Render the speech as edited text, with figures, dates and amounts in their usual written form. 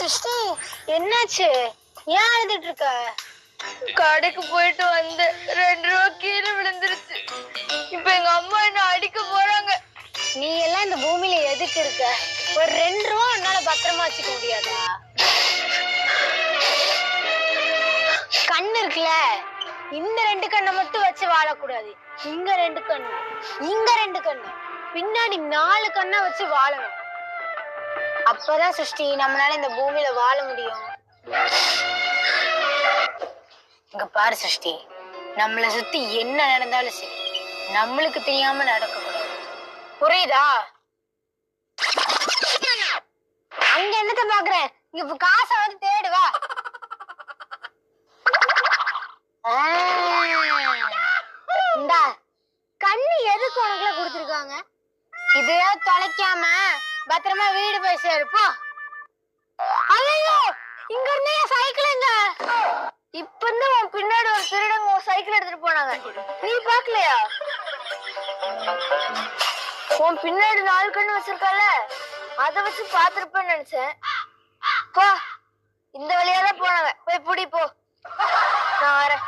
Sixty என்னாச்சு? ஏன் அழுதுட்டு இருக்க? கடைக்கு போயிட்டு வந்து 2 ரூபா கீழே விழுந்துருச்சு. இப்ப எங்க அம்மா என்ன அடிக்க போறாங்க. நீ எல்லாம் இந்த பூமியில எதுக்கு இருக்க? ஒரு 2 ரூபா உன்னால பத்திரமா வச்சுக்க முடியாதா? கண்ணு இருக்குல்ல, இந்த 2 கண்ணை மட்டும் வச்சு வாழக்கூடாது. இங்க 2 கண்ணு, இங்க 2 கண்ணு, பின்னாடி 4 கண்ணை வச்சு வாழணும். அப்பதான் சிருஷ்டி நம்மளால இந்த பூமியில வாழ முடியும். இங்க பாரு சிருஷ்டி, நம்மளை சுத்தி என்ன நடந்தாலும் சரி நம்மளுக்கு தெரியாம நடக்கக்கூடாது. புரியுதா? அங்க என்னத்த பாக்குறேன், இங்க காசை வந்து தேடுவா. இந்தா கண்ணு எதுக்கு உனக்குல குடுத்திருக்காங்க? இதையா தொலைக்காம பத்திரமா வீடு போய் சேருப்போ. ஐயோ, இங்க இருந்தே சைக்கிளுங்க. இப்ப இருந்து உன் பின்னாடி ஒரு திருடங்க உன் சைக்கிள் எடுத்துட்டு போனாங்க. நீ பாக்கலையா? உன் பின்னாடி 4 கண்ணு வச்சிருக்கல, அத வச்சு பாத்துருப்பேன்னு நினைச்சேன். போ, இந்த வழியாதான் போனாங்க. போய் புடி போ. நான் வரேன்.